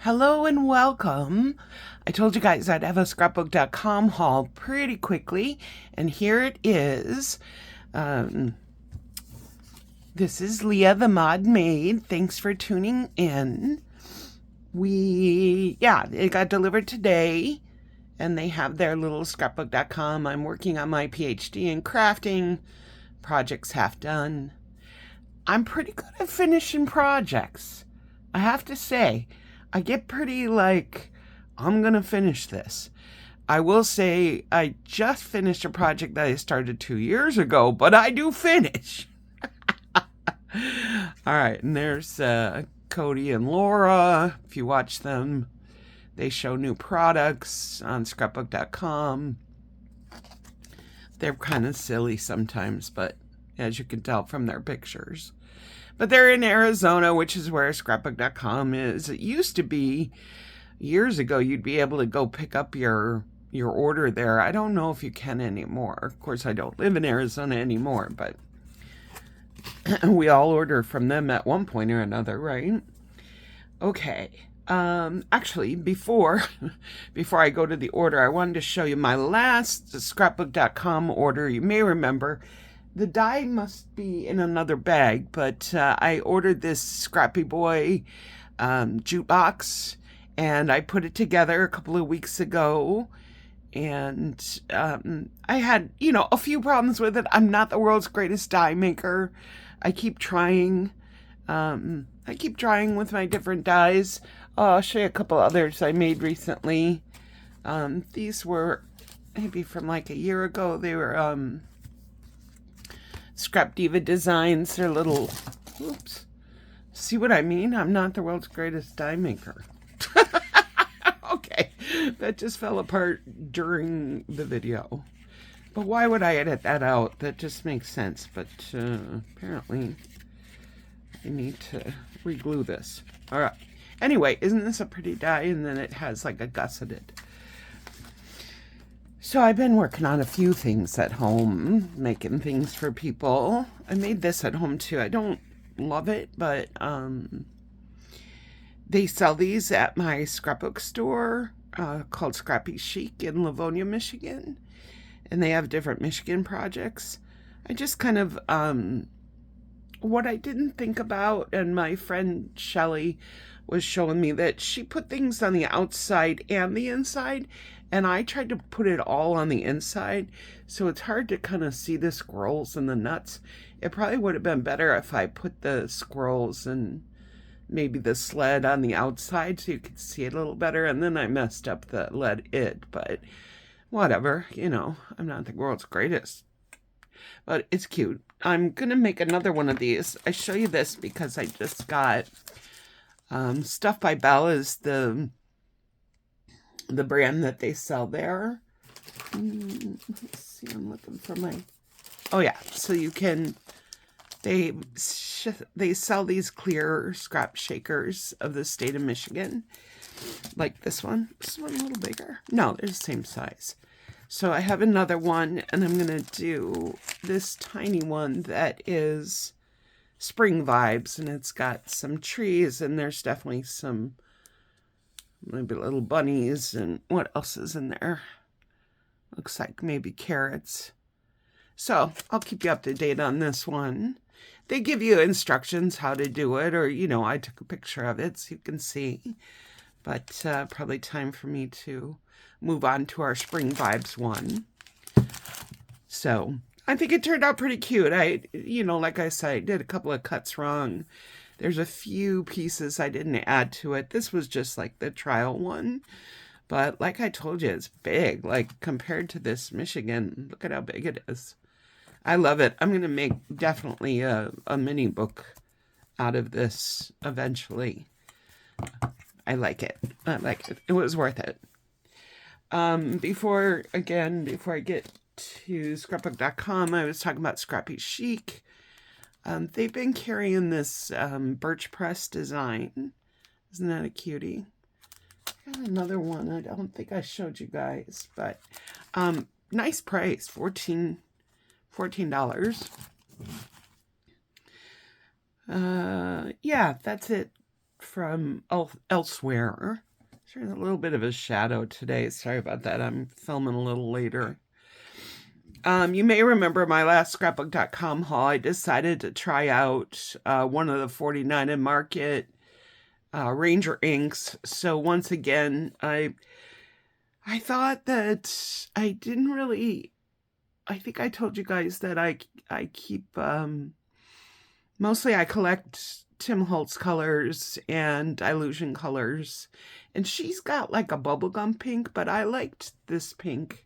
Hello and welcome. I told you guys I'd have a scrapbook.com haul pretty quickly, and here it is. This is Leah the Mod Maid. Thanks for tuning in. It got delivered today, and they have their little scrapbook.com. I'm working on my PhD in crafting. Project's half done. I'm pretty good at finishing projects, I have to say. I get pretty I'm gonna finish this. I will say I just finished a project that I started 2 years ago, but I do finish. All right, and there's Cody and Laura. If you watch them, they show new products on scrapbook.com. They're kind of silly sometimes, but as you can tell from their pictures. But they're in Arizona, which is where scrapbook.com is. It used to be, years ago, you'd be able to go pick up your order there. I don't know if you can anymore. Of course, I don't live in Arizona anymore, but we all order from them at one point or another, right? Okay. Actually, before I go to the order, I wanted to show you my last scrapbook.com order. You may remember the die must be in another bag, but I ordered this Scrappy Boy jukebox, and I put it together a couple of weeks ago, and I had, a few problems with it. I'm not the world's greatest die maker. I keep trying. With my different dies. I'll show you a couple others I made recently. These were maybe from like a year ago. They were Scrap Diva designs. They're little, oops. See what I mean? I'm not the world's greatest die maker. Okay, that just fell apart during the video. But why would I edit that out? That just makes sense. But apparently I need to re-glue this. All right. Anyway, isn't this a pretty die? And then it has like a gusseted. So I've been working on a few things at home, making things for people. I made this at home too. I don't love it, but they sell these at my scrapbook store called Scrappy Chic in Livonia, Michigan. And they have different Michigan projects. I just kind of, what I didn't think about, and my friend Shelly was showing me that she put things on the outside and the inside, and I tried to put it all on the inside, so it's hard to kind of see the squirrels and the nuts. It probably would have been better if I put the squirrels and maybe the sled on the outside so you could see it a little better, and then I messed up the lid, but whatever, I'm not the world's greatest. But it's cute. I'm going to make another one of these. I show you this because I just got Stuff by Belle is the brand that they sell there. Let's see, I'm looking for my... Oh yeah, so you can... They sell these clear scrap shakers of the state of Michigan. Like this one. This one a little bigger. No, they're the same size. So I have another one, and I'm going to do this tiny one that is spring vibes, and it's got some trees, and there's definitely some maybe little bunnies, and what else is in there? Looks like maybe carrots. So I'll keep you up to date on this one. They give you instructions how to do it, or, I took a picture of it so you can see. But probably time for me to move on to our spring vibes one. So I think it turned out pretty cute. Like I said, I did a couple of cuts wrong. There's a few pieces I didn't add to it. This was just like the trial one. But like I told you, it's big. Like compared to this Michigan, look at how big it is. I love it. I'm going to make definitely a mini book out of this eventually. I like it. It was worth it. Before I get to scrapbook.com, I was talking about Scrappy Chic. They've been carrying this birch press design. Isn't that a cutie? I got another one. I don't think I showed you guys, but nice price, $14. Yeah, that's it from elsewhere. There's a little bit of a shadow today. Sorry about that. I'm filming a little later. You may remember my last scrapbook.com haul. I decided to try out one of the 49 and Market Ranger inks. So once again, I thought that I didn't really, I think I told you guys that I keep, mostly I collect Tim Holtz colors and Illusion colors. And she's got like a bubblegum pink, but I liked this pink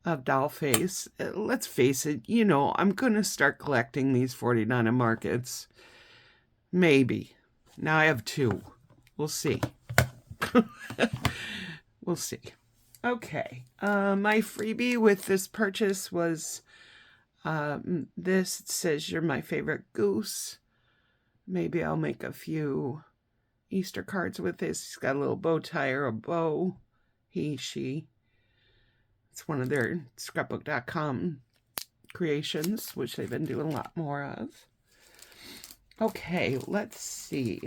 of Dollface. Let's face it, you know, I'm going to start collecting these 49 and Markets. Maybe. Now I have 2. We'll see. We'll see. Okay. My freebie with this purchase was this. It says, "You're my favorite goose." Maybe I'll make a few Easter cards with this. He's got a little bow tie or a bow. He, she. It's one of their scrapbook.com creations, which they've been doing a lot more of. Okay, let's see.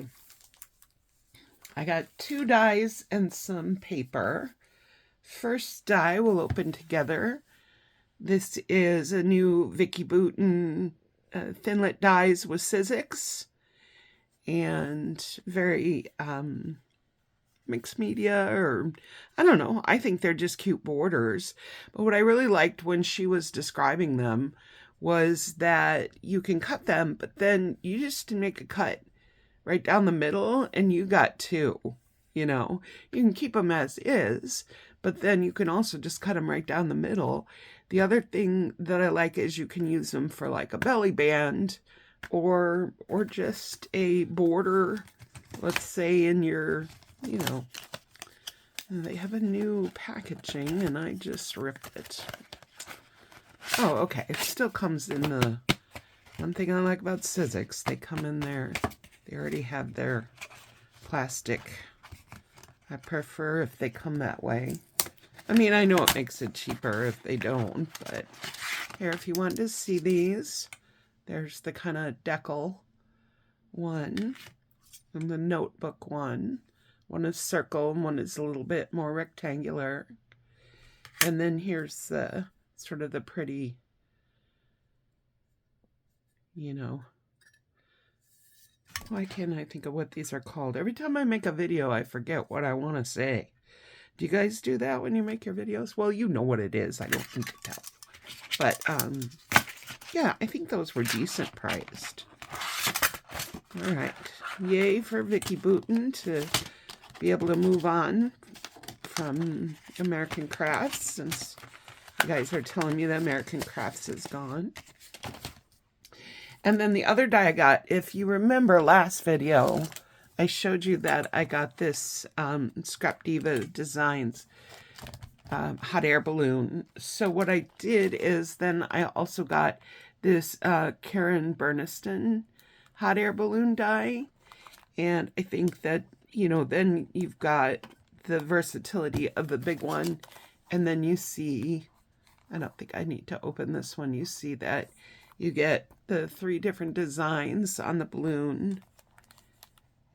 I got 2 dies and some paper. First die we'll open together. This is a new Vicki Boutin Thinlit dies with Sizzix. And very mixed media, or I don't know. I think they're just cute borders. But what I really liked when she was describing them was that you can cut them, but then you just make a cut right down the middle and you got 2, you know. You can keep them as is, but then you can also just cut them right down the middle. The other thing that I like is you can use them for like a belly band or just a border, let's say in your, you know. They have a new packaging and I just ripped it. Oh, okay. It still comes in the... One thing I like about Sizzix, they come in there. They already have their plastic. I prefer if they come that way. I mean, I know it makes it cheaper if they don't, but here, if you want to see these, there's the kind of decal one and the notebook one. One is circle and one is a little bit more rectangular. And then here's the sort of the pretty, you know, why can't I think of what these are called? Every time I make a video, I forget what I want to say. Do you guys do that when you make your videos? Well, you know what it is. I don't need to tell. But, yeah, I think those were decent priced. All right. Yay for Vicki Boutin to be able to move on from American Crafts, since you guys are telling me that American Crafts is gone. And then the other die I got, if you remember last video, I showed you that I got this Scrap Diva Designs hot air balloon. So what I did is then I also got this Karen Burniston hot air balloon die. And I think that, you know, then you've got the versatility of the big one. And then you see, I don't think I need to open this one. You see that you get the 3 different designs on the balloon.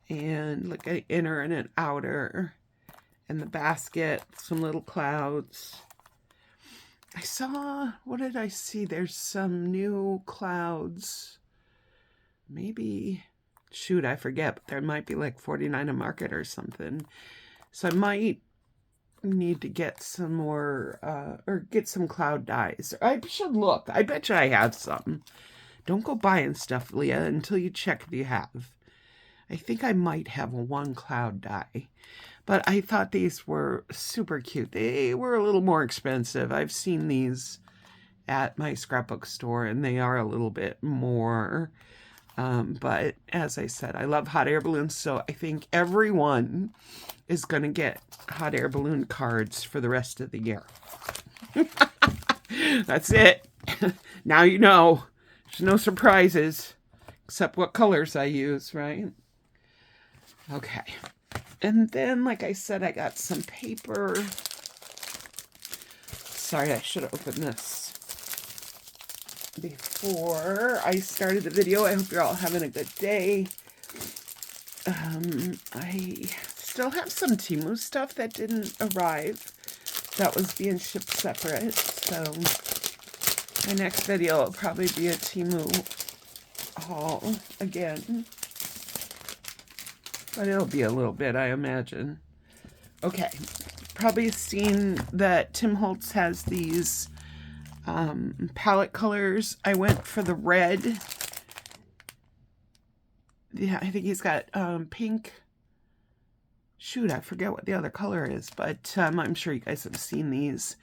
And look at inner and an outer. And the basket, some little clouds. I saw, what did I see? There's some new clouds. Maybe, shoot, I forget, but there might be like 49 a Market or something. So I might need to get some more, or get some cloud dies. I should look. I bet you I have some. Don't go buying stuff, Leah, until you check if you have. I think I might have a 1 cloud die. But I thought these were super cute. They were a little more expensive. I've seen these at my scrapbook store, and they are a little bit more. But as I said, I love hot air balloons, so I think everyone is going to get hot air balloon cards for the rest of the year. That's it. Now you know. There's no surprises, except what colors I use, right? Okay. And then, like I said, I got some paper. Sorry, I should have opened this before I started the video. I hope you're all having a good day. I still have some Temu stuff that didn't arrive. That was being shipped separate. So my next video will probably be a Temu haul again. But it'll be a little bit, I imagine. Okay. Probably seen that Tim Holtz has these palette colors. I went for the red. Yeah, I think he's got pink. Shoot, I forget what the other color is, but I'm sure you guys have seen these.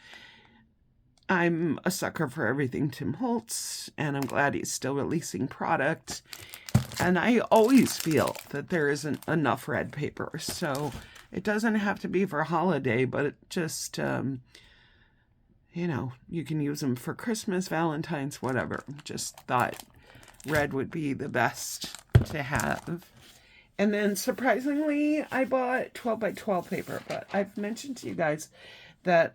I'm a sucker for everything Tim Holtz, and I'm glad he's still releasing product. And I always feel that there isn't enough red paper, so it doesn't have to be for holiday, but it just, you know, you can use them for Christmas, Valentine's, whatever. Just thought red would be the best to have. And then surprisingly, I bought 12 by 12 paper, but I've mentioned to you guys that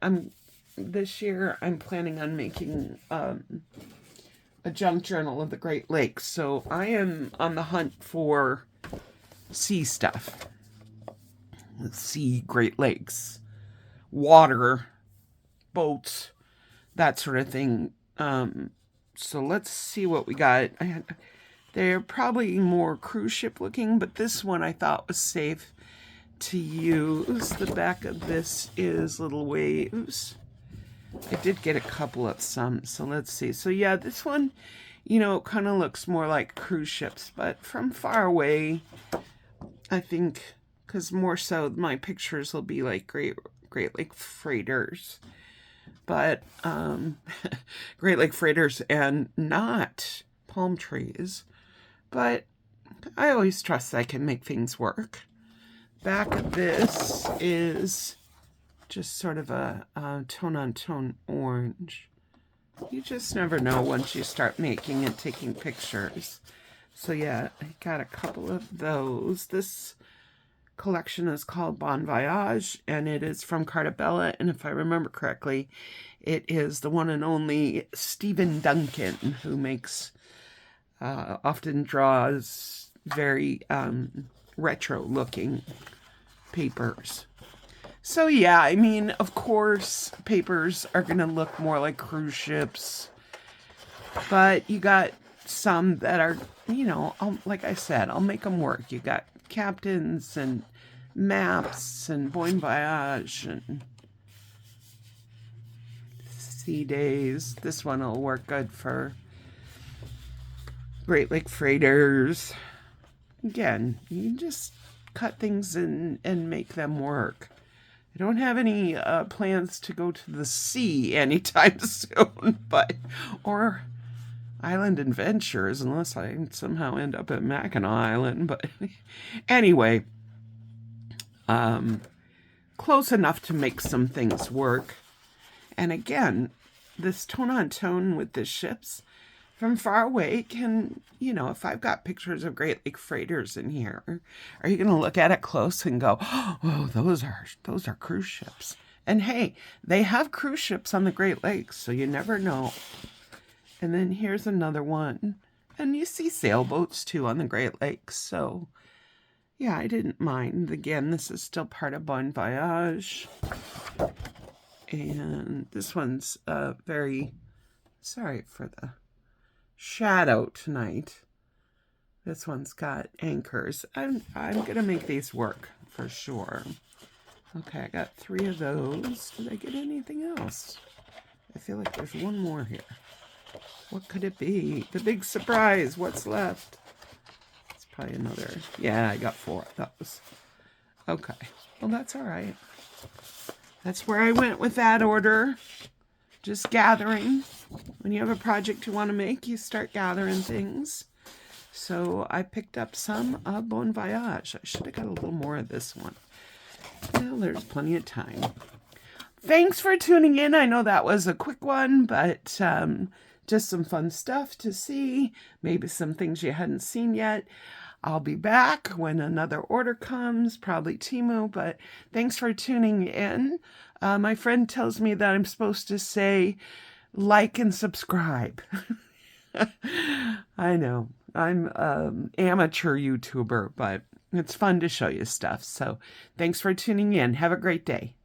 this year I'm planning on making a junk journal of the Great Lakes. So I am on the hunt for sea stuff. Sea, Great Lakes, water, boats, that sort of thing. So let's see what we got. They're probably more cruise ship looking, but this one I thought was safe to use. The back of this is little waves. I did get a couple of some, so let's see. So yeah, this one, you know, kind of looks more like cruise ships, but from far away, I think, because more so my pictures will be like Great Lake freighters. But Great Lake freighters and not palm trees. But I always trust I can make things work. Back of this is just sort of a tone-on-tone orange. You just never know once you start making and taking pictures. So yeah, I got a couple of those. This collection is called Bon Voyage, and it is from Carta, and if I remember correctly, it is the one and only Stephen Duncan, who makes, often draws very retro-looking papers. So yeah, I mean, of course, papers are going to look more like cruise ships, but you got some that are, you know, like I said, I'll make them work. You got captains and maps and Bon Voyage and sea days. This one will work good for Great Lake freighters. Again, you just cut things and make them work. I don't have any plans to go to the sea anytime soon, or island adventures, unless I somehow end up at Mackinac Island. But anyway, close enough to make some things work. And again, this tone-on-tone with the ships from far away can, you know, if I've got pictures of Great Lake freighters in here, are you going to look at it close and go, oh, those are cruise ships? And hey, they have cruise ships on the Great Lakes, so you never know. And then here's another one. And you see sailboats too on the Great Lakes. So yeah, I didn't mind. Again, this is still part of Bon Voyage. And this one's very, sorry for the shadow tonight. This one's got anchors. I'm gonna make these work for sure. Okay, I got 3 of those. Did I get anything else? I feel like there's one more here. What could it be? The big surprise. What's left? It's probably another. Yeah, I got 4 of those. Okay. Well, that's all right. That's where I went with that order. Just gathering. When you have a project you want to make, you start gathering things. So I picked up some Bon Voyage. I should have got a little more of this one. Well, there's plenty of time. Thanks for tuning in. I know that was a quick one, but just some fun stuff to see. Maybe some things you hadn't seen yet. I'll be back when another order comes, probably Temu, but thanks for tuning in. My friend tells me that I'm supposed to say like and subscribe. I know, I'm amateur YouTuber, but It's fun to show you stuff. So thanks for tuning in. Have a great day.